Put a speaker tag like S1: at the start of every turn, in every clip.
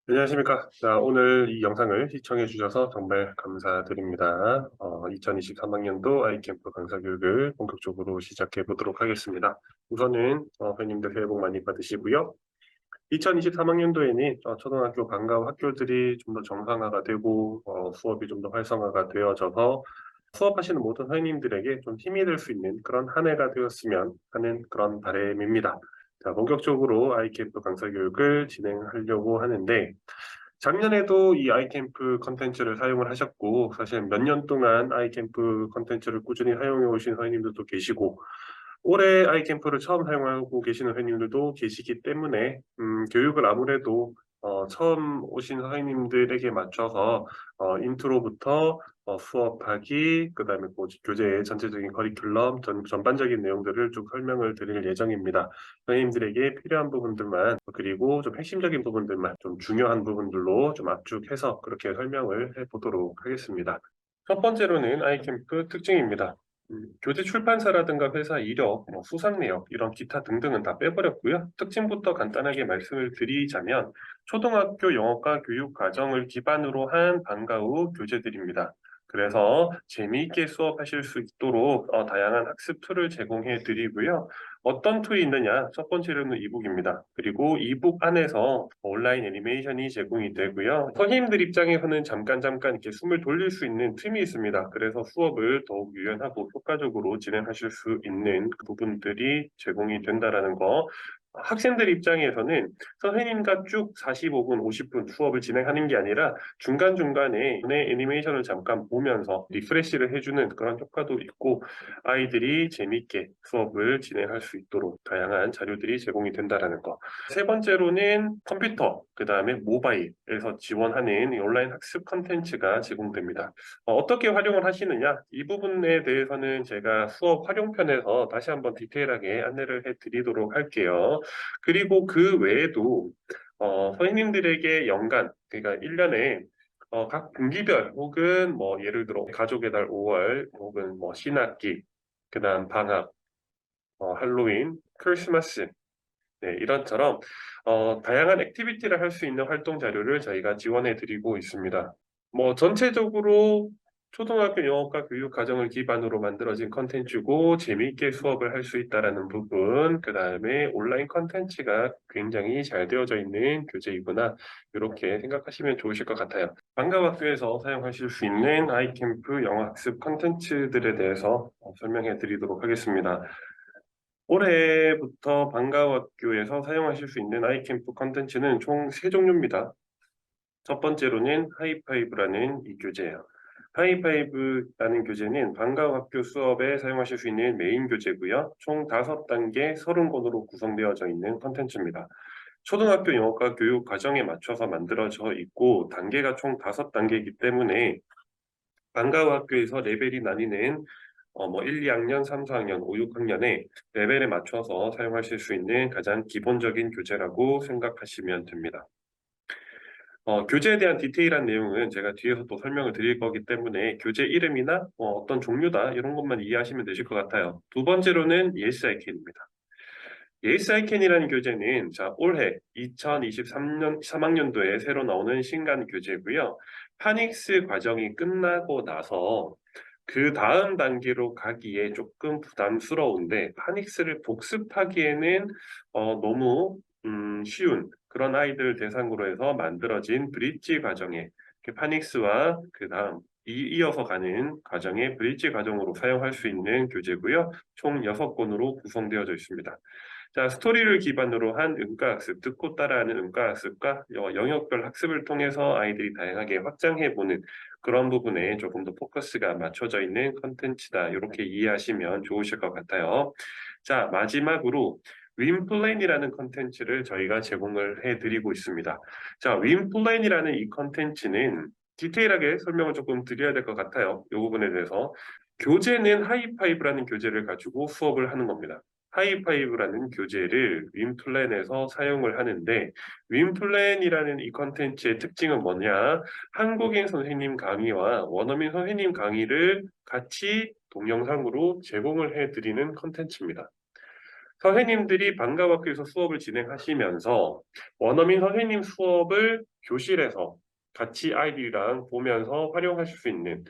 S1: 안녕하십니까. 자, 오늘 이 영상을 시청해 주셔서 정말 감사드립니다. 2023학년도 아이캠프 강사 교육을 본격적으로 시작해 보도록 하겠습니다. 우선은 회원님들 새해 복 많이 받으시고요. 2023학년도에는 초등학교 방과 학교들이 좀 더 정상화가 되고 수업이 좀 더 활성화가 되어져서 수업하시는 모든 회원님들에게 좀 힘이 될 수 있는 그런 한 해가 되었으면 하는 그런 바람입니다. 자, 본격적으로 아이캠프 강사 교육을 진행하려고 하는데 작년에도 이 아이캠프 컨텐츠를 사용을 하셨고 사실 몇 년 동안 아이캠프 컨텐츠를 꾸준히 사용해 오신 선생님들도 계시고 올해 아이캠프를 처음 사용하고 계시는 선생님들도 계시기 때문에 교육을 아무래도 처음 오신 선생님들에게 맞춰서 인트로부터 수업하기, 그다음에 뭐 교재의 전체적인 커리큘럼, 전반적인 내용들을 쭉 설명을 드릴 예정입니다. 선생님들에게 필요한 부분들만 그리고 좀 핵심적인 부분들만 좀 중요한 부분들로 좀 압축해서 그렇게 설명을 해보도록 하겠습니다. 첫 번째로는 아이캠프 특징입니다. 교재 출판사라든가 회사 이력, 뭐 수상 내역, 이런 기타 등등은 다 빼버렸고요. 특징부터 간단하게 말씀을 드리자면 초등학교 영어과 교육 과정을 기반으로 한 방과 후 교재들입니다. 그래서 재미있게 수업하실 수 있도록 다양한 학습 툴을 제공해 드리고요. 어떤 툴이 있느냐? 첫 번째로는 이북입니다. 그리고 이북 안에서 온라인 애니메이션이 제공이 되고요. 선생님들 입장에서는 잠깐 이렇게 숨을 돌릴 수 있는 틈이 있습니다. 그래서 수업을 더욱 유연하고 효과적으로 진행하실 수 있는 그 부분들이 제공이 된다라는 거. 학생들 입장에서는 선생님과 쭉 45분, 50분 수업을 진행하는 게 아니라 중간중간에 애니메이션을 잠깐 보면서 리프레시를 해주는 그런 효과도 있고 아이들이 재미있게 수업을 진행할 수 있도록 다양한 자료들이 제공이 된다는 거. 세 번째로는 컴퓨터, 그 다음에 모바일에서 지원하는 온라인 학습 컨텐츠가 제공됩니다. 어떻게 활용을 하시느냐? 이 부분에 대해서는 제가 수업 활용편에서 다시 한번 디테일하게 안내를 해드리도록 할게요. 그리고 그 외에도 선생님들에게 연간, 그러니까 1년에 각 분기별 혹은 뭐 예를 들어 가족의 달 5월 혹은 뭐 신학기, 그다음 방학, 할로윈, 크리스마스 네, 이런처럼 다양한 액티비티를 할 수 있는 활동 자료를 저희가 지원해 드리고 있습니다. 뭐 전체적으로 초등학교 영어과 교육 과정을 기반으로 만들어진 컨텐츠고 재미있게 수업을 할 수 있다라는 부분, 그 다음에 온라인 컨텐츠가 굉장히 잘 되어져 있는 교재이구나 이렇게 생각하시면 좋으실 것 같아요. 방과학교에서 사용하실 수 있는 아이캠프 영어 학습 컨텐츠들에 대해서 설명해 드리도록 하겠습니다. 올해부터 방과학교에서 사용하실 수 있는 아이캠프 컨텐츠는 총 3종류입니다. 첫 번째로는 하이파이브라는 이 교재예요. 하이파이브라는 교재는 방과학교 수업에 사용하실 수 있는 메인 교재고요. 총 5단계 30권으로 구성되어져 있는 컨텐츠입니다. 초등학교 영어과 교육 과정에 맞춰서 만들어져 있고 단계가 총 5단계이기 때문에 방과학교에서 레벨이 나뉘는 1, 2학년, 3, 4학년, 5, 6학년의 레벨에 맞춰서 사용하실 수 있는 가장 기본적인 교재라고 생각하시면 됩니다. 교재에 대한 디테일한 내용은 제가 뒤에서 또 설명을 드릴 거기 때문에 교재 이름이나 어떤 종류다 이런 것만 이해하시면 되실 것 같아요. 두 번째로는 Yes, I Can입니다. Yes, I Can이라는 교재는 올해 2023년 3학년도에 새로 나오는 신간 교재고요. 파닉스 과정이 끝나고 나서 그 다음 단계로 가기에 조금 부담스러운데 파닉스를 복습하기에는 너무 쉬운 그런 아이들 대상으로 해서 만들어진 브릿지 과정에 파닉스와 그 다음 이어서 가는 과정의 브릿지 과정으로 사용할 수 있는 교재고요. 총 6권으로 구성되어져 있습니다. 자, 스토리를 기반으로 한 음가학습, 듣고 따라하는 음가학습과 영역별 학습을 통해서 아이들이 다양하게 확장해보는 그런 부분에 조금 더 포커스가 맞춰져 있는 컨텐츠다. 이렇게 이해하시면 좋으실 것 같아요. 자, 마지막으로 윈플랜이라는 컨텐츠를 저희가 제공을 해드리고 있습니다. 자, 윈플랜이라는 이 컨텐츠는 디테일하게 설명을 조금 드려야 될 것 같아요. 이 부분에 대해서. 교재는 하이파이브라는 교재를 가지고 수업을 하는 겁니다. 하이파이브라는 교재를 윈플랜에서 사용을 하는데 윈플랜이라는 이 컨텐츠의 특징은 뭐냐? 한국인 선생님 강의와 원어민 선생님 강의를 같이 동영상으로 제공을 해드리는 컨텐츠입니다. 선생님들이 방과학교에서 수업을 진행하시면서 원어민 선생님 수업을 교실에서 같이 아이들이랑 보면서 활용하실 수 있는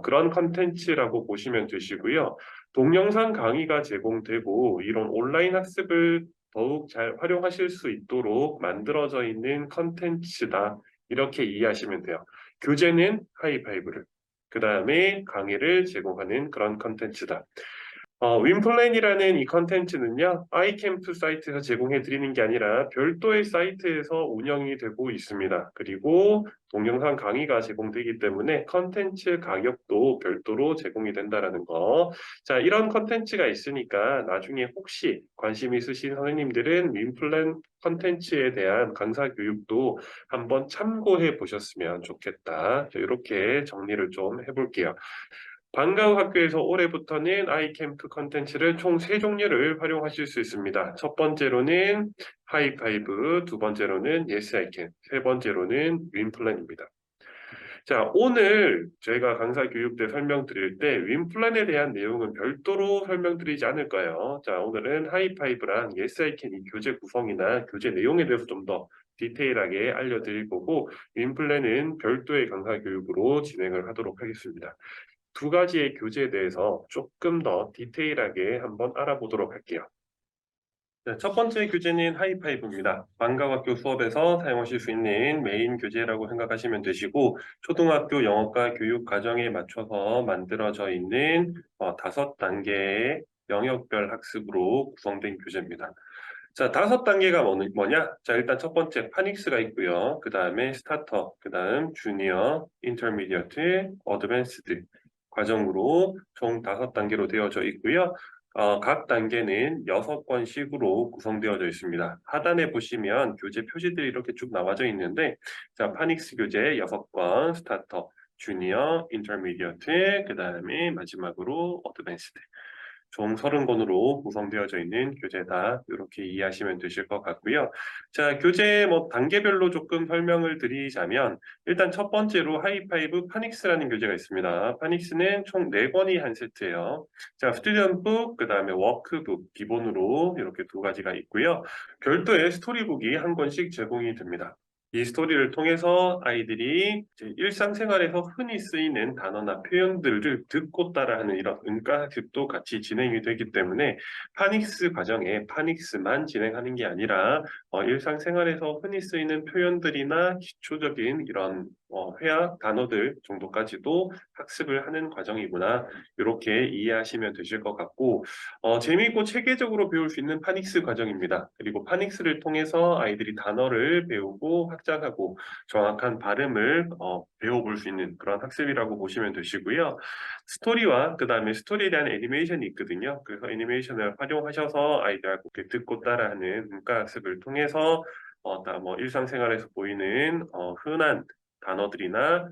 S1: 그런 컨텐츠라고 보시면 되시고요. 동영상 강의가 제공되고 이런 온라인 학습을 더욱 잘 활용하실 수 있도록 만들어져 있는 컨텐츠다. 이렇게 이해하시면 돼요. 교재는 하이파이브를, 그 다음에 강의를 제공하는 그런 컨텐츠다. 윈플랜이라는 이 컨텐츠는요, 아이캠프 사이트에서 제공해 드리는 게 아니라 별도의 사이트에서 운영이 되고 있습니다. 그리고 동영상 강의가 제공되기 때문에 컨텐츠 가격도 별도로 제공이 된다라는 거. 자, 이런 컨텐츠가 있으니까 나중에 혹시 관심 있으신 선생님들은 윈플랜 컨텐츠에 대한 강사 교육도 한번 참고해 보셨으면 좋겠다. 이렇게 정리를 좀 해볼게요. 방과후 학교에서 올해부터는 아이캠프 컨텐츠를 총 3종류를 활용하실 수 있습니다. 첫 번째로는 하이파이브, 두 번째로는 Yes I Can, 세 번째로는 윈플랜입니다. 자, 오늘 저희가 강사 교육 때 설명드릴 때 윈플랜에 대한 내용은 별도로 설명드리지 않을 거예요. 자, 오늘은 하이파이브랑 Yes I Can 이 교재 구성이나 교재 내용에 대해서 좀 더 디테일하게 알려드릴 거고 윈플랜은 별도의 강사 교육으로 진행을 하도록 하겠습니다. 두 가지의 교재에 대해서 조금 더 디테일하게 한번 알아보도록 할게요. 네, 첫 번째 교재는 하이파이브입니다. 방과학교 수업에서 사용하실 수 있는 메인 교재라고 생각하시면 되시고 초등학교 영어과 교육 과정에 맞춰서 만들어져 있는 5단계의 영역별 학습으로 구성된 교재입니다. 자, 5단계가 뭐냐? 자, 일단 첫 번째 파닉스가 있고요. 그 다음에 스타터, 그 다음 주니어, 인터미디어트, 어드밴스드 과정으로 총 5단계로 되어져 있고요. 각 단계는 6권씩으로 구성되어져 있습니다. 하단에 보시면 교재 표지들이 이렇게 쭉 나와져 있는데, 자, 파닉스 교재 6권, 스타터, 주니어, 인터미디어트, 그 다음에 마지막으로 어드밴스드. 총 30권으로 구성되어져 있는 교재다. 이렇게 이해하시면 되실 것 같고요. 자, 교재 단계별로 조금 설명을 드리자면 일단 첫 번째로 하이파이브 파닉스라는 교재가 있습니다. 파닉스는 총 4권이 한 세트예요. 자, 스튜던트북, 그 다음에 워크북 기본으로 이렇게 두 가지가 있고요. 별도의 스토리북이 한 권씩 제공이 됩니다. 이 스토리를 통해서 아이들이 이제 일상생활에서 흔히 쓰이는 단어나 표현들을 듣고 따라하는 이런 음가학습도 같이 진행이 되기 때문에 파닉스 과정에 파닉스만 진행하는 게 아니라 일상생활에서 흔히 쓰이는 표현들이나 기초적인 이런 회화 단어들 정도까지도 학습을 하는 과정이구나 이렇게 이해하시면 되실 것 같고 재미있고 체계적으로 배울 수 있는 파닉스 과정입니다. 그리고 파닉스를 통해서 아이들이 단어를 배우고 학작하고 정확한 발음을 배워볼 수 있는 그런 학습이라고 보시면 되시고요. 스토리와 그 다음에 스토리에 대한 애니메이션이 있거든요. 그래서 애니메이션을 활용하셔서 아이들하고 이렇게 듣고 따라하는 문과 학습을 통해서 일상생활에서 보이는 흔한 단어들이나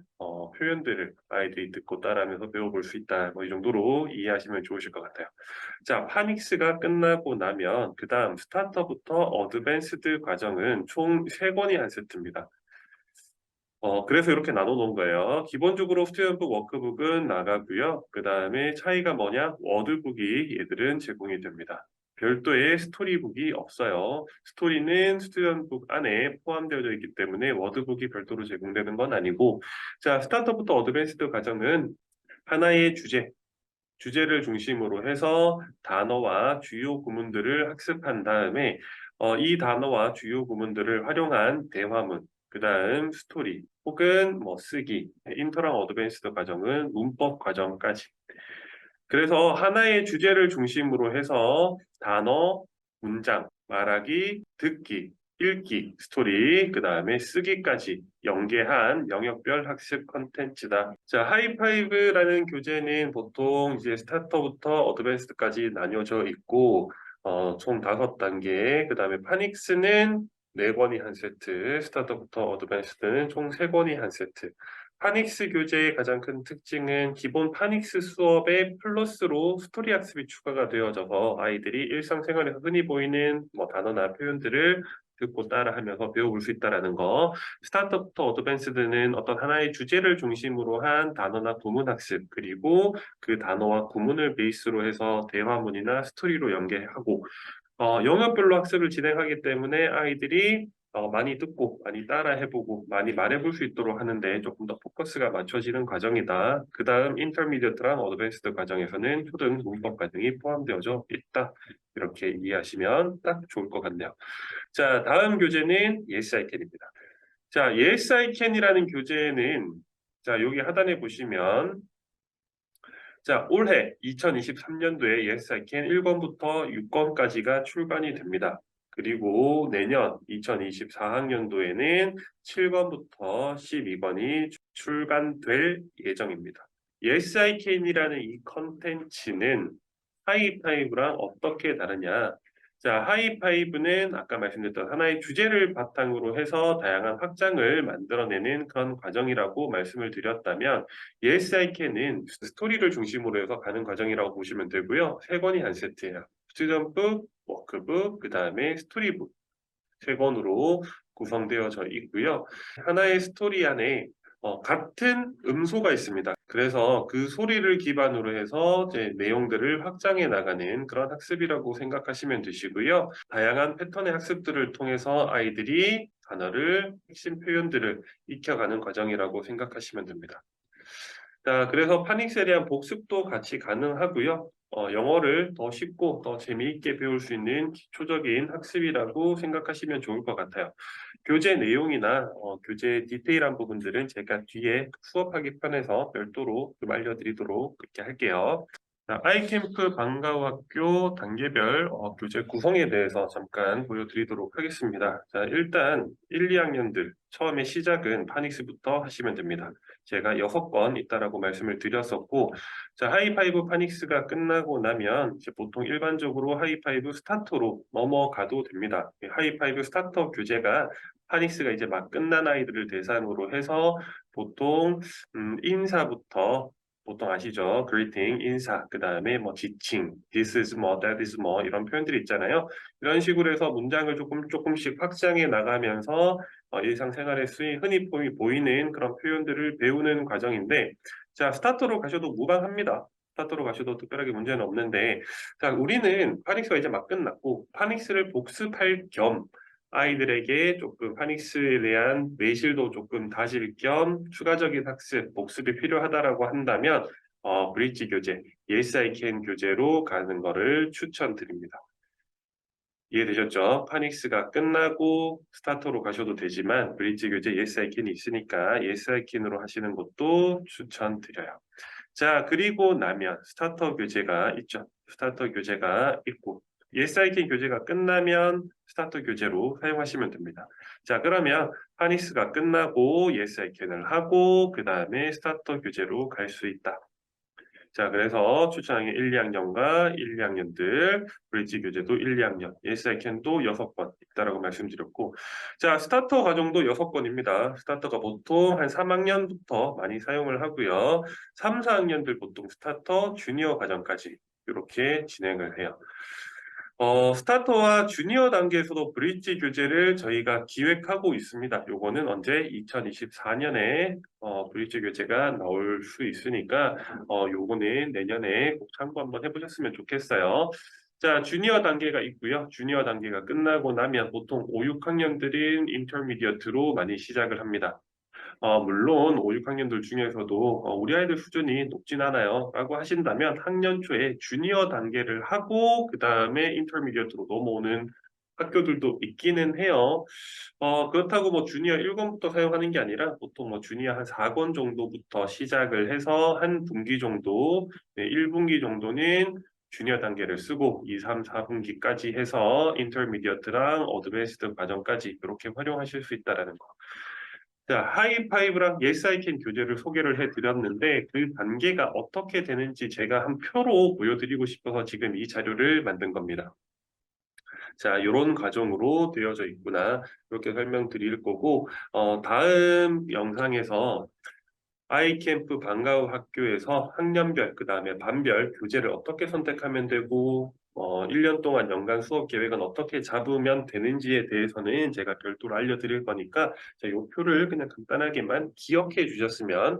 S1: 표현들을 아이들이 듣고 따라하면서 배워볼 수 있다. 이 정도로 이해하시면 좋으실 것 같아요. 자, 파닉스가 끝나고 나면 그 다음 스타터부터 어드밴스드 과정은 총 3권이 한 세트입니다. 그래서 이렇게 나눠 놓은 거예요. 기본적으로 스튜던트북 워크북은 나가고요. 그 다음에 차이가 뭐냐? 워드북이 얘들은 제공이 됩니다. 별도의 스토리북이 없어요. 스토리는 스튜던트북 안에 포함되어 있기 때문에 워드북이 별도로 제공되는 건 아니고 자, 스타터부터 어드밴스드 과정은 하나의 주제를 중심으로 해서 단어와 주요 구문들을 학습한 다음에 이 단어와 주요 구문들을 활용한 대화문, 그 다음 스토리, 혹은 쓰기, 인터랑 어드밴스드 과정은 문법 과정까지. 그래서 하나의 주제를 중심으로 해서 단어, 문장, 말하기, 듣기, 읽기, 스토리, 그 다음에 쓰기까지 연계한 영역별 학습 컨텐츠다. 자, 하이파이브라는 교재는 보통 이제 스타터부터 어드밴스드까지 나뉘어져 있고, 총 5단계, 그 다음에 파닉스는 4권이 한 세트, 스타터부터 어드밴스드는 총 3권이 한 세트. 파닉스 교재의 가장 큰 특징은 기본 파닉스 수업에 플러스로 스토리 학습이 추가가 되어져서 아이들이 일상생활에서 흔히 보이는 단어나 표현들을 듣고 따라하면서 배워볼 수 있다는 거. 스타트부터 어드밴스드는 어떤 하나의 주제를 중심으로 한 단어나 구문 학습, 그리고 그 단어와 구문을 베이스로 해서 대화문이나 스토리로 연계하고 영역별로 학습을 진행하기 때문에 아이들이 많이 듣고 많이 따라해보고 많이 말해볼 수 있도록 하는데 조금 더 포커스가 맞춰지는 과정이다. 그 다음 인터미디어트랑 어드밴스드 과정에서는 초등 문법 과정이 포함되어져 있다. 이렇게 이해하시면 딱 좋을 것 같네요. 자, 다음 교재는 Yes, I Can입니다. 자, Yes, I Can이라는 교재는 자, 여기 하단에 보시면 자, 올해 2023년도에 Yes, I Can 1권부터 6권까지가 출간이 됩니다. 그리고 내년 2024학년도에는 7권부터 12권이 출간될 예정입니다. Yes, I Can이라는 이 컨텐츠는 하이파이브랑 어떻게 다르냐? 자, 하이파이브는 아까 말씀드렸던 하나의 주제를 바탕으로 해서 다양한 확장을 만들어내는 그런 과정이라고 말씀을 드렸다면 Yes, I Can은 스토리를 중심으로 해서 가는 과정이라고 보시면 되고요. 세 권이 한 세트예요. 스튜던북, 워크북, 그 다음에 스토리북 세 권으로 구성되어져 있고요. 하나의 스토리 안에 같은 음소가 있습니다. 그래서 그 소리를 기반으로 해서 이제 내용들을 확장해 나가는 그런 학습이라고 생각하시면 되시고요. 다양한 패턴의 학습들을 통해서 아이들이 단어를, 핵심 표현들을 익혀가는 과정이라고 생각하시면 됩니다. 자, 그래서 파닉스에 대한 복습도 같이 가능하고요. 영어를 더 쉽고 더 재미있게 배울 수 있는 기초적인 학습이라고 생각하시면 좋을 것 같아요. 교재 내용이나 교재 디테일한 부분들은 제가 뒤에 수업하기 편해서 별도로 좀 알려드리도록 그렇게 할게요. 자, 아이캠프 방과후학교 단계별 교재 구성에 대해서 잠깐 보여드리도록 하겠습니다. 자, 일단 1, 2학년들 처음에 시작은 파닉스부터 하시면 됩니다. 제가 6권 있다라고 말씀을 드렸었고, 자, 하이파이브 파닉스가 끝나고 나면 이제 보통 일반적으로 하이파이브 스타터로 넘어가도 됩니다. 하이파이브 스타터 교재가 파닉스가 이제 막 끝난 아이들을 대상으로 해서 보통 인사부터 보통 아시죠? greeting, 인사, 그 다음에 뭐 지칭, this is 뭐, that is 뭐 이런 표현들이 있잖아요. 이런 식으로 해서 문장을 조금씩 확장해 나가면서 일상생활에 흔히 보이는 그런 표현들을 배우는 과정인데 자, 스타터로 가셔도 무방합니다. 스타터로 가셔도 특별하게 문제는 없는데 자, 우리는 파닉스가 이제 막 끝났고 파닉스를 복습할 겸 아이들에게 조금 파닉스에 대한 내실도 조금 다질 겸 추가적인 학습, 복습이 필요하다라고 한다면 브릿지 교재, Yes I Can 교재로 가는 거를 추천드립니다. 이해되셨죠? 파닉스가 끝나고 스타터로 가셔도 되지만 브릿지 교재 Yes I Can이 있으니까 Yes I Can으로 하시는 것도 추천드려요. 자, 그리고 나면 스타터 교재가 있죠. 스타터 교재가 있고 Yes I Can 교재가 끝나면 스타터 교재로 사용하시면 됩니다. 자, 그러면 파닉스가 끝나고 Yes I Can을 하고 그 다음에 스타터 교재로 갈 수 있다. 자, 그래서 추천하는 게 1, 2학년과 1, 2학년들, 브릿지 교재도 1, 2학년, Yes I Can도 6권 있다라고 말씀드렸고, 자, 스타터 과정도 6권입니다. 스타터가 보통 한 3학년부터 많이 사용을 하고요. 3, 4학년들 보통 스타터, 주니어 과정까지 이렇게 진행을 해요. 스타터와 주니어 단계에서도 브릿지 교재를 저희가 기획하고 있습니다. 요거는 언제? 2024년에 브릿지 교재가 나올 수 있으니까 요거는 내년에 꼭 참고 한번 해보셨으면 좋겠어요. 자, 주니어 단계가 있고요. 주니어 단계가 끝나고 나면 보통 5, 6학년들은 인터미디어트로 많이 시작을 합니다. 물론 5, 6학년들 중에서도 우리 아이들 수준이 높진 않아요 라고 하신다면 학년 초에 주니어 단계를 하고 그 다음에 인터미디어트로 넘어오는 학교들도 있기는 해요. 그렇다고 뭐 주니어 1권부터 사용하는 게 아니라 보통 뭐 주니어 한 4권 정도부터 시작을 해서 한 분기 정도, 네, 1분기 정도는 주니어 단계를 쓰고 2, 3, 4분기까지 해서 인터미디어트랑 어드밴스드 과정까지 이렇게 활용하실 수 있다는 거. 자, 하이파이브랑 Yes I Can 교재를 소개를 해드렸는데 그 단계가 어떻게 되는지 제가 한 표로 보여드리고 싶어서 지금 이 자료를 만든 겁니다. 자, 이런 과정으로 되어져 있구나. 이렇게 설명드릴 거고 다음 영상에서 아이캠프 방과후 학교에서 학년별, 그 다음에 반별 교재를 어떻게 선택하면 되고 1년 동안 연간 수업 계획은 어떻게 잡으면 되는지에 대해서는 제가 별도로 알려드릴 거니까 이 표를 그냥 간단하게만 기억해 주셨으면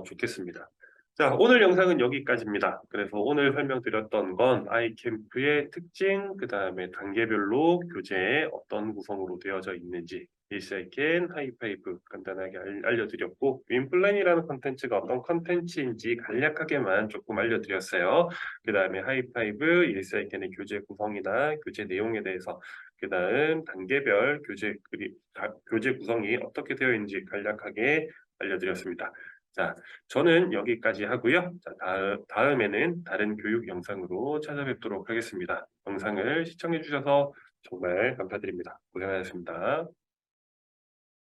S1: 좋겠습니다. 자, 오늘 영상은 여기까지입니다. 그래서 오늘 설명드렸던 건 아이캠프의 특징, 그 다음에 단계별로 교재에 어떤 구성으로 되어져 있는지, 일사이켄, 하이파이브 간단하게 알려드렸고, 윈플랜이라는 컨텐츠가 어떤 컨텐츠인지 간략하게만 조금 알려드렸어요. 그 다음에 하이파이브, 일사이켄의 교재 구성이나 교재 내용에 대해서, 그 다음 단계별 교재 구성이 어떻게 되어 있는지 간략하게 알려드렸습니다. 자, 저는 여기까지 하고요. 자, 다음에는 다른 교육 영상으로 찾아뵙도록 하겠습니다. 영상을 시청해 주셔서 정말 감사드립니다. 고생하셨습니다.